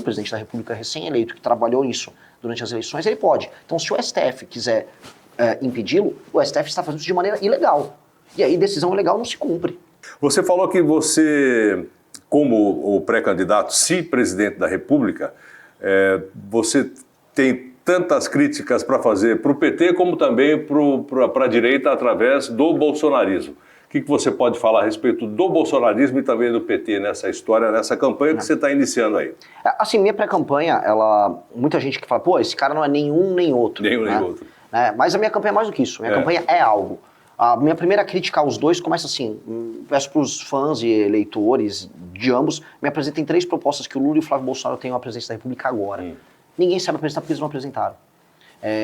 o presidente da República recém-eleito, que trabalhou nisso durante as eleições, ele pode. Então, se o STF quiser impedi-lo, o STF está fazendo isso de maneira ilegal. E aí, decisão ilegal não se cumpre. Você falou que você, como o pré-candidato, se presidente da República, você tem tantas críticas para fazer para o PT, como também para a direita através do bolsonarismo. O que você pode falar a respeito do bolsonarismo e também do PT nessa história, nessa campanha que você está iniciando aí? Assim, minha pré-campanha, muita gente que fala, pô, esse cara não é nenhum nem outro. Nenhum né? nem outro. Mas a minha campanha é mais do que isso. Minha campanha é algo. A minha primeira crítica aos dois começa assim, peço para os fãs e eleitores de ambos, me apresentem 3 propostas que o Lula e o Flávio Bolsonaro tenham a presidência da República agora. Ninguém sabe apresentar porque eles não apresentaram.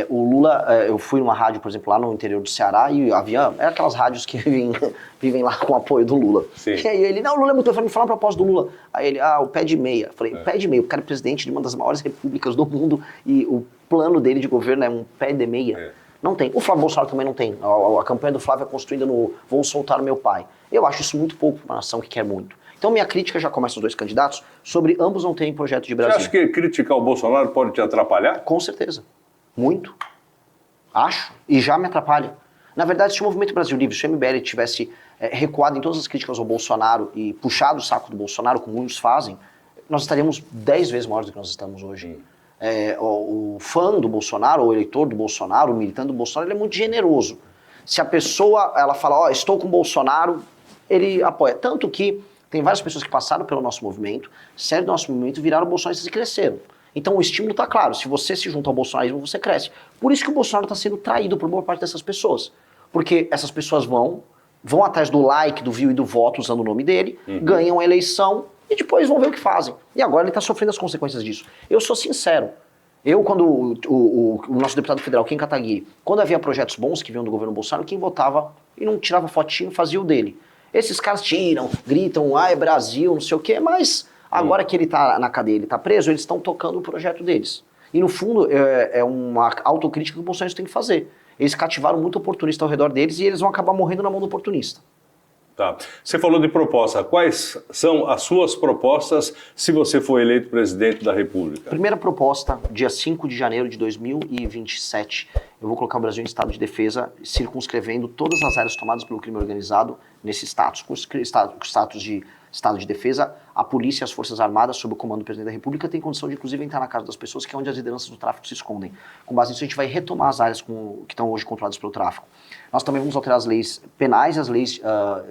O Lula, eu fui numa rádio, por exemplo, lá no interior do Ceará, e havia aquelas rádios que vivem lá com o apoio do Lula. Sim. E aí ele, não, o Lula é muito... Eu falei, me fala uma proposta do Lula. Aí ele, o pé de meia. Eu falei, pé de meia, o cara é presidente de uma das maiores repúblicas do mundo, e o plano dele de governo é um pé de meia. Não tem. O Flávio Bolsonaro também não tem. A campanha do Flávio é construída no vou soltar meu pai. Eu acho isso muito pouco para uma nação que quer muito. Então minha crítica já começa os dois candidatos sobre ambos não terem projeto de Brasil. Você acha que criticar o Bolsonaro pode te atrapalhar? Com certeza. Muito. Acho. E já me atrapalha. Na verdade, se o Movimento Brasil Livre, se o MBL tivesse recuado em todas as críticas ao Bolsonaro e puxado o saco do Bolsonaro, como muitos fazem, nós estaríamos 10 vezes maiores do que nós estamos hoje. O fã do Bolsonaro, o eleitor do Bolsonaro, o militante do Bolsonaro, ele é muito generoso. Se a pessoa, ela fala, estou com o Bolsonaro, ele apoia. Tanto que tem várias pessoas que passaram pelo nosso movimento, saíram do nosso movimento, viraram bolsonaristas e cresceram. Então o estímulo está claro, se você se junta ao bolsonarismo, você cresce. Por isso que o Bolsonaro está sendo traído por boa parte dessas pessoas. Porque essas pessoas vão atrás do like, do view e do voto usando o nome dele, ganham a eleição e depois vão ver o que fazem. E agora ele está sofrendo as consequências disso. Eu sou sincero. Quando o nosso deputado federal, Kim Kataguiri, quando havia projetos bons que vinham do governo Bolsonaro, quem votava e não tirava fotinho, fazia o dele. Esses caras tiram, gritam, é Brasil, não sei o quê, mas agora que ele está na cadeia, ele está preso, eles estão tocando o projeto deles. E no fundo é uma autocrítica que o Bolsonaro tem que fazer. Eles cativaram muito oportunista ao redor deles e eles vão acabar morrendo na mão do oportunista. Tá. Você falou de proposta. Quais são as suas propostas se você for eleito presidente da República? Primeira proposta, dia 5 de janeiro de 2027, eu vou colocar o Brasil em estado de defesa, circunscrevendo todas as áreas tomadas pelo crime organizado nesse status. Com status de estado de defesa, a polícia e as forças armadas, sob o comando do presidente da República, têm condição de, inclusive, entrar na casa das pessoas, que é onde as lideranças do tráfico se escondem. Com base nisso, a gente vai retomar as áreas que estão hoje controladas pelo tráfico. Nós também vamos alterar as leis penais e as leis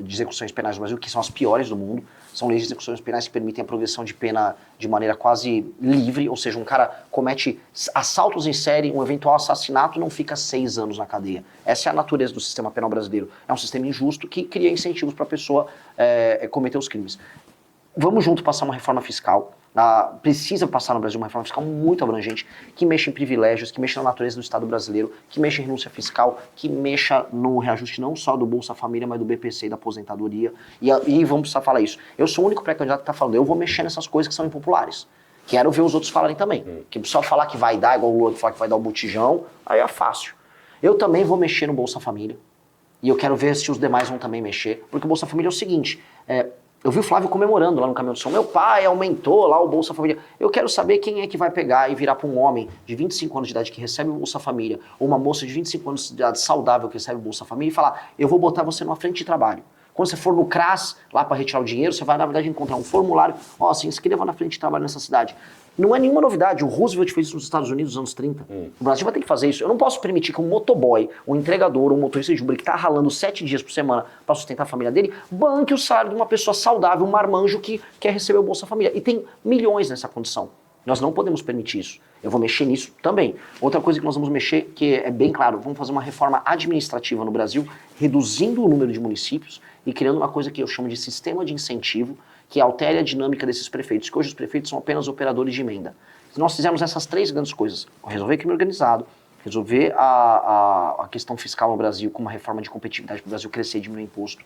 de execuções penais do Brasil, que são as piores do mundo. São leis de execuções penais que permitem a progressão de pena de maneira quase livre, ou seja, um cara comete assaltos em série, um eventual assassinato, não fica 6 anos na cadeia. Essa é a natureza do sistema penal brasileiro. É um sistema injusto que cria incentivos para a pessoa cometer os crimes. Vamos junto passar uma reforma fiscal. Precisa passar no Brasil uma reforma fiscal muito abrangente, que mexa em privilégios, que mexa na natureza do Estado brasileiro, que mexa em renúncia fiscal, que mexa no reajuste não só do Bolsa Família, mas do BPC e da aposentadoria. E vamos precisar falar isso. Eu sou o único pré-candidato que está falando, eu vou mexer nessas coisas que são impopulares. Quero ver os outros falarem também. Que só falar que vai dar, igual o Lula falar que vai dar o botijão, aí é fácil. Eu também vou mexer no Bolsa Família. E eu quero ver se os demais vão também mexer. Porque o Bolsa Família é o seguinte... Eu vi o Flávio comemorando lá no Caminhão do Som. Meu pai aumentou lá o Bolsa Família. Eu quero saber quem é que vai pegar e virar para um homem de 25 anos de idade que recebe o Bolsa Família, ou uma moça de 25 anos de idade saudável que recebe o Bolsa Família e falar, eu vou botar você numa frente de trabalho. Quando você for no CRAS, lá para retirar o dinheiro, você vai, na verdade, encontrar um formulário. Se inscreva na frente de trabalho nessa cidade. Não é nenhuma novidade. O Roosevelt fez isso nos Estados Unidos nos anos 30. O Brasil vai ter que fazer isso. Eu não posso permitir que um motoboy, um entregador, um motorista de Uber que está ralando 7 dias por semana para sustentar a família dele, banque o salário de uma pessoa saudável, um marmanjo que quer receber o Bolsa Família. E tem milhões nessa condição. Nós não podemos permitir isso. Eu vou mexer nisso também. Outra coisa que nós vamos mexer, que é bem claro, vamos fazer uma reforma administrativa no Brasil, reduzindo o número de municípios e criando uma coisa que eu chamo de sistema de incentivo, que altere a dinâmica desses prefeitos, que hoje os prefeitos são apenas operadores de emenda. Se nós fizermos essas 3 grandes coisas, resolver crime organizado, resolver a questão fiscal no Brasil com uma reforma de competitividade para o Brasil crescer e diminuir imposto,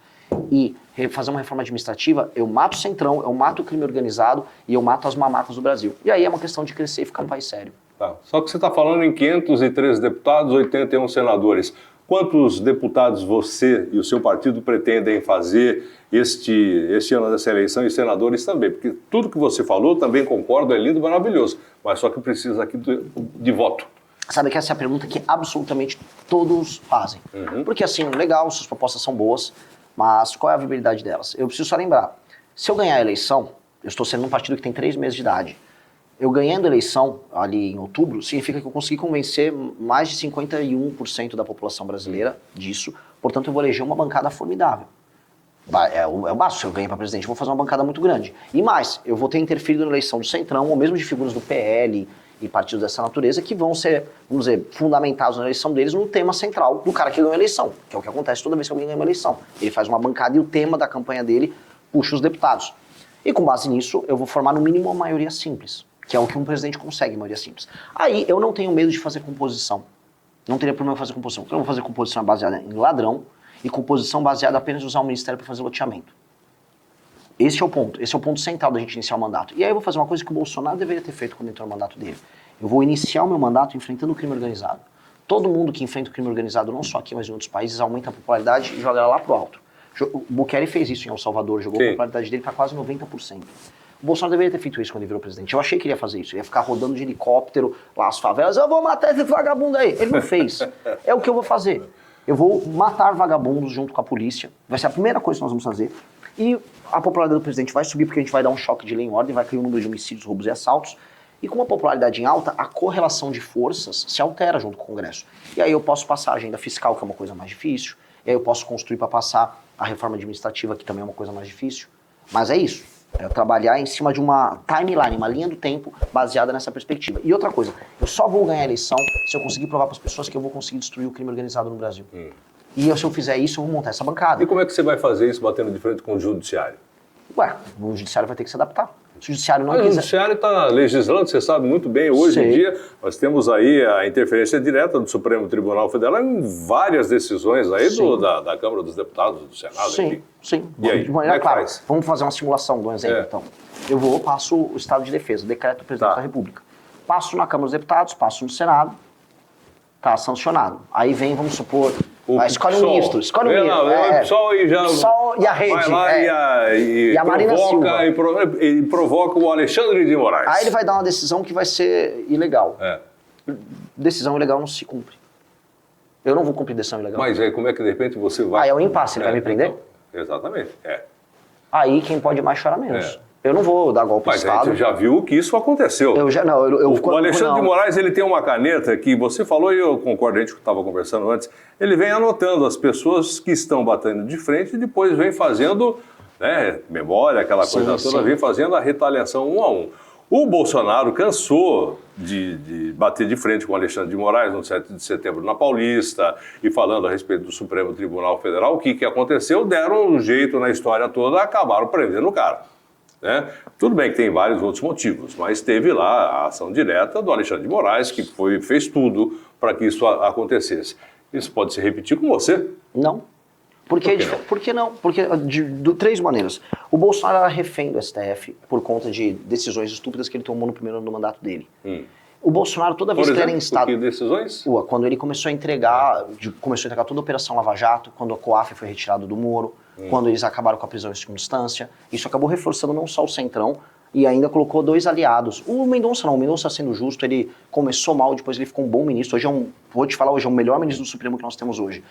e fazer uma reforma administrativa, eu mato o Centrão, eu mato o crime organizado e eu mato as mamacas do Brasil. E aí é uma questão de crescer e ficar um país sério. Tá. Só que você está falando em 513 deputados, 81 senadores. Quantos deputados você e o seu partido pretendem fazer este ano dessa eleição e senadores também? Porque tudo que você falou, também concordo, é lindo, maravilhoso, mas só que precisa aqui de voto. Sabe que essa é a pergunta que absolutamente todos fazem. Porque assim, legal, suas propostas são boas, mas qual é a viabilidade delas? Eu preciso só lembrar, se eu ganhar a eleição, eu estou sendo um partido que tem 3 meses de idade, eu ganhando a eleição ali em outubro, significa que eu consegui convencer mais de 51% da população brasileira disso, portanto eu vou eleger uma bancada formidável. É o básico, se eu ganhar para presidente, eu vou fazer uma bancada muito grande. E mais, eu vou ter interferido na eleição do Centrão, ou mesmo de figuras do PL e partidos dessa natureza, que vão ser, vamos dizer, fundamentados na eleição deles no tema central do cara que ganhou a eleição, que é o que acontece toda vez que alguém ganha uma eleição. Ele faz uma bancada e o tema da campanha dele puxa os deputados. E com base nisso, eu vou formar no mínimo uma maioria simples, que é o que um presidente consegue, maioria simples. Aí, eu não tenho medo de fazer composição. Não teria problema fazer composição. Eu vou fazer composição baseada em ladrão e composição baseada apenas em usar o ministério para fazer loteamento. Esse é o ponto central da gente iniciar o mandato. E aí eu vou fazer uma coisa que o Bolsonaro deveria ter feito quando entrou no mandato dele. Eu vou iniciar o meu mandato enfrentando o crime organizado. Todo mundo que enfrenta o crime organizado, não só aqui, mas em outros países, aumenta a popularidade e joga ela lá pro alto. O Bukele fez isso em El Salvador, jogou a popularidade dele para quase 90%. O Bolsonaro deveria ter feito isso quando ele virou presidente. Eu achei que ele ia fazer isso. Ele ia ficar rodando de helicóptero lá as favelas. Eu vou matar esse vagabundo aí. Ele não fez. É o que eu vou fazer. Eu vou matar vagabundos junto com a polícia. Vai ser a primeira coisa que nós vamos fazer. E a popularidade do presidente vai subir porque a gente vai dar um choque de lei em ordem, vai cair o número de homicídios, roubos e assaltos. E com uma popularidade em alta, a correlação de forças se altera junto com o Congresso. E aí eu posso passar a agenda fiscal, que é uma coisa mais difícil. E aí eu posso construir para passar a reforma administrativa, que também é uma coisa mais difícil. Mas é isso. É trabalhar em cima de uma timeline, uma linha do tempo baseada nessa perspectiva. E outra coisa, eu só vou ganhar a eleição se eu conseguir provar para as pessoas que eu vou conseguir destruir o crime organizado no Brasil. E se eu fizer isso, eu vou montar essa bancada. E como é que você vai fazer isso batendo de frente com o judiciário? Ué, o judiciário vai ter que se adaptar. Se o judiciário não Mas quiser... o judiciário está legislando, você sabe muito bem, hoje em dia nós temos aí a interferência direta do Supremo Tribunal Federal em várias decisões aí da Câmara dos Deputados, do Senado. Sim. E aí, de maneira como é que clara. faz? Vamos fazer uma simulação de um exemplo, então. Eu passo o estado de defesa, decreto do presidente da República. Passo na Câmara dos Deputados, passo no Senado, tá sancionado. Aí vem, vamos supor, escolhe um ministro, escolhe um ministro. O PSOL e já... PSOL e a rede. Vai lá e a Marina Silva. E provoca o Alexandre de Moraes. Aí ele vai dar uma decisão que vai ser ilegal. Decisão ilegal não se cumpre. Eu não vou cumprir decisão ilegal. Mas aí como é que de repente você vai... Aí é o impasse, ele vai me prender? Então, exatamente, Aí quem pode mais chora menos. Eu não vou dar golpe no Estado. Mas a gente já viu que isso aconteceu. O Alexandre de Moraes, ele tem uma caneta que você falou, e eu concordo, a gente estava conversando antes, ele vem anotando as pessoas que estão batendo de frente e depois vem fazendo, memória, aquela coisa toda, vem fazendo a retaliação um a um. O Bolsonaro cansou de bater de frente com o Alexandre de Moraes no 7 de setembro na Paulista e falando a respeito do Supremo Tribunal Federal. O que aconteceu? Deram um jeito na história toda, acabaram prendendo o cara. Tudo bem que tem vários outros motivos, mas teve lá a ação direta do Alexandre de Moraes, que fez tudo para que isso acontecesse. Isso pode se repetir com você? Não. Por que não? Porque de 3 maneiras. O Bolsonaro era refém do STF por conta de decisões estúpidas que ele tomou no primeiro ano do mandato dele. O Bolsonaro, toda vez que ele era em estado... Por que decisões? Quando ele começou a entregar toda a Operação Lava Jato, quando a COAF foi retirada do Moro, quando eles acabaram com a prisão em segunda instância, isso acabou reforçando não só o Centrão, e ainda colocou 2 aliados. O Mendonça não, o Mendonça, sendo justo, ele começou mal, depois ele ficou um bom ministro. Vou te falar, hoje é o melhor ministro do Supremo que nós temos hoje.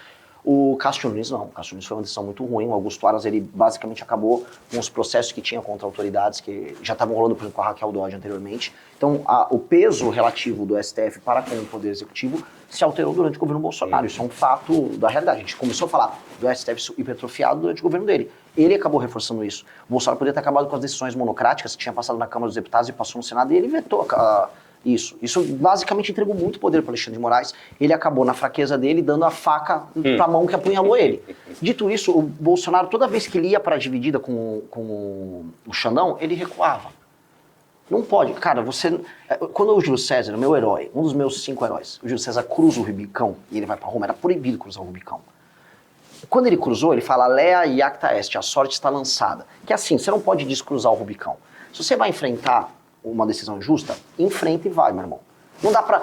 O Cássio Nunes não. O Cássio Nunes foi uma decisão muito ruim. O Augusto Aras, ele basicamente acabou com os processos que tinha contra autoridades que já estavam rolando, por exemplo, com a Raquel Dodge anteriormente. Então, o peso relativo do STF para com o Poder Executivo se alterou durante o governo Bolsonaro. Isso é um fato da realidade. A gente começou a falar do STF hipertrofiado durante o governo dele. Ele acabou reforçando isso. O Bolsonaro poderia ter acabado com as decisões monocráticas que tinha passado na Câmara dos Deputados e passou no Senado, e ele vetou isso. Isso basicamente entregou muito poder para Alexandre de Moraes. Ele acabou, na fraqueza dele, dando a faca para a mão que apunhalou ele. Dito isso, o Bolsonaro, toda vez que ele ia para a dividida com o Xandão, ele recuava. Não pode. Cara, quando o Júlio César, meu herói, um dos meus 5 heróis, o Júlio César cruza o Rubicão e ele vai para Roma, era proibido cruzar o Rubicão. Quando ele cruzou, ele fala, Lea iacta est, a sorte está lançada. Que é assim, você não pode descruzar o Rubicão. Se você vai enfrentar uma decisão injusta, enfrenta e vai, meu irmão. Não dá pra,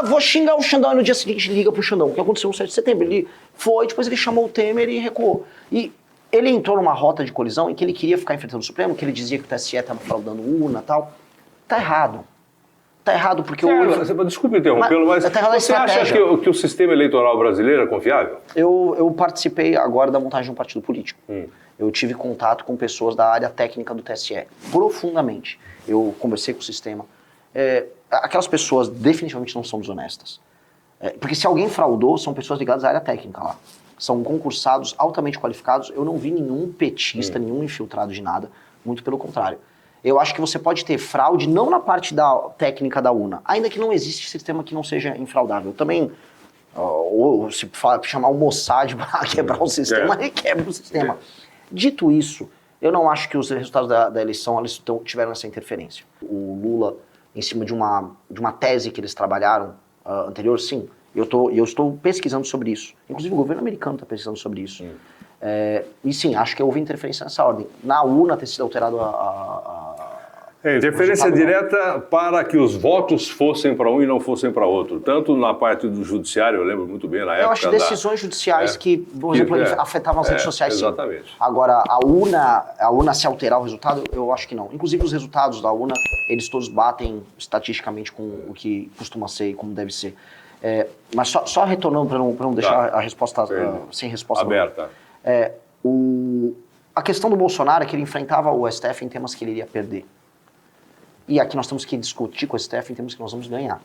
vou xingar o Xandão e no dia seguinte liga pro Xandão. O que aconteceu no 7 de setembro? Ele foi, depois ele chamou o Temer e recuou. E ele entrou numa rota de colisão em que ele queria ficar enfrentando o Supremo, que ele dizia que o TSE estava fraudando urna e tal. Tá errado. Tá errado porque Desculpe interrompê-lo, mas você acha que o sistema eleitoral brasileiro é confiável? Eu participei agora da montagem de um partido político. Eu tive contato com pessoas da área técnica do TSE, profundamente. Eu conversei com o sistema. Aquelas pessoas definitivamente não são desonestas. Porque se alguém fraudou, são pessoas ligadas à área técnica lá. São concursados altamente qualificados. Eu não vi nenhum petista, nenhum infiltrado de nada. Muito pelo contrário. Eu acho que você pode ter fraude não na parte da técnica da urna, ainda que não existe sistema que não seja infraudável. Também, ou se chamar o Mossad para quebrar o sistema, ele quebra o sistema. Dito isso, eu não acho que os resultados da eleição eles tiveram essa interferência. O Lula, em cima de uma tese que eles trabalharam anterior, sim, eu estou pesquisando sobre isso. Inclusive o governo americano está pesquisando sobre isso. E sim, acho que houve interferência nessa ordem. Na urna ter sido alterado interferência direta para que os votos fossem para um e não fossem para outro. Tanto na parte do judiciário, eu lembro muito bem na época. Eu acho decisões judiciais que, por exemplo, afetavam as redes sociais, sim. Exatamente. Agora, a urna se alterar o resultado, eu acho que não. Inclusive, os resultados da urna, eles todos batem estatisticamente com o que costuma ser e como deve ser. Mas só retornando para não deixar a resposta sem resposta aberta. A questão do Bolsonaro é que ele enfrentava o STF em temas que ele iria perder. E aqui nós temos que discutir com o STF em temas que nós vamos ganhar.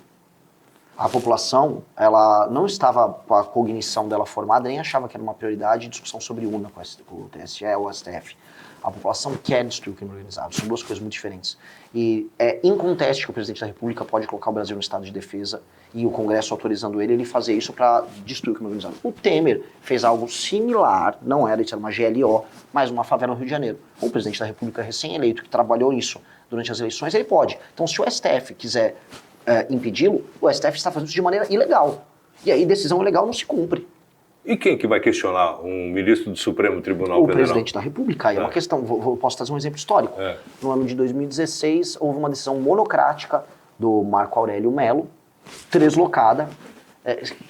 A população, ela não estava com a cognição dela formada, nem achava que era uma prioridade discussão sobre urna com o TSE ou o STF. A população quer destruir o crime organizado. São duas coisas muito diferentes. E é inconteste que o presidente da República pode colocar o Brasil no estado de defesa e o Congresso autorizando ele fazer isso para destruir o crime organizado. O Temer fez algo similar, não era, isso era uma GLO, mas uma favela no Rio de Janeiro. O presidente da República recém-eleito, que trabalhou isso durante as eleições, ele pode. Então, se o STF quiser impedi-lo, o STF está fazendo isso de maneira ilegal. E aí, decisão ilegal não se cumpre. E quem que vai questionar um ministro do Supremo Tribunal Federal? O presidente da República. É uma questão, posso trazer um exemplo histórico. No ano de 2016, houve uma decisão monocrática do Marco Aurélio Mello, translocada.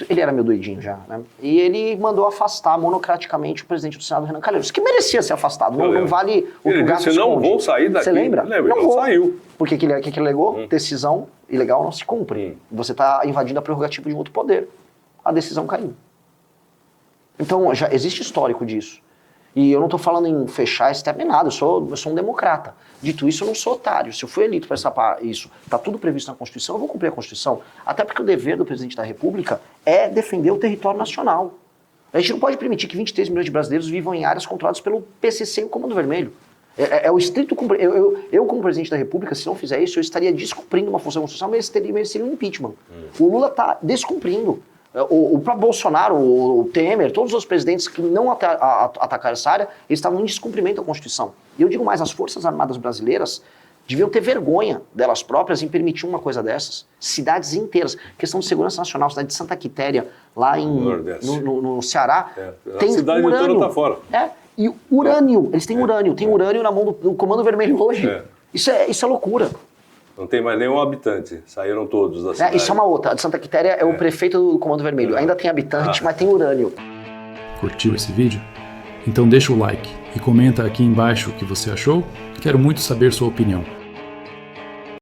Ele era meio doidinho já, né? E ele mandou afastar monocraticamente o presidente do Senado, Renan Calheiros, que merecia ser afastado. Não vale o que o gato esconde. Não vou sair daqui. Você lembra? Não vou. Saiu. Porque o que ele alegou? Decisão ilegal não se cumpre. Você está invadindo a prerrogativa de um outro poder. A decisão caiu. Então, já existe histórico disso. E eu não estou falando em fechar esse tema nem nada, eu sou um democrata. Dito isso, eu não sou otário. Se eu fui eleito para isso, está tudo previsto na Constituição, eu vou cumprir a Constituição. Até porque o dever do presidente da República é defender o território nacional. A gente não pode permitir que 23 milhões de brasileiros vivam em áreas controladas pelo PCC e o Comando Vermelho. É o estrito cumprimento. Eu, como presidente da República, se não fizer isso, eu estaria descumprindo uma função constitucional, mas mereceria um impeachment. O Lula está descumprindo. O próprio Bolsonaro, o Temer, todos os presidentes que não atacaram essa área, eles estavam em descumprimento da Constituição. E eu digo mais, as Forças Armadas brasileiras deviam ter vergonha delas próprias em permitir uma coisa dessas. Cidades inteiras. Questão de segurança nacional, cidade de Santa Quitéria, lá no Ceará, tem a cidade urânio. Inteira tá fora. E urânio, eles têm urânio. Tem urânio na mão do Comando Vermelho hoje. Isso é loucura. Não tem mais nenhum habitante, saíram todos da cidade. Isso é uma outra. A de Santa Quitéria é o prefeito do Comando Vermelho. Ainda tem habitante, mas tem urânio. Curtiu esse vídeo? Então deixa o like e comenta aqui embaixo o que você achou. Quero muito saber sua opinião.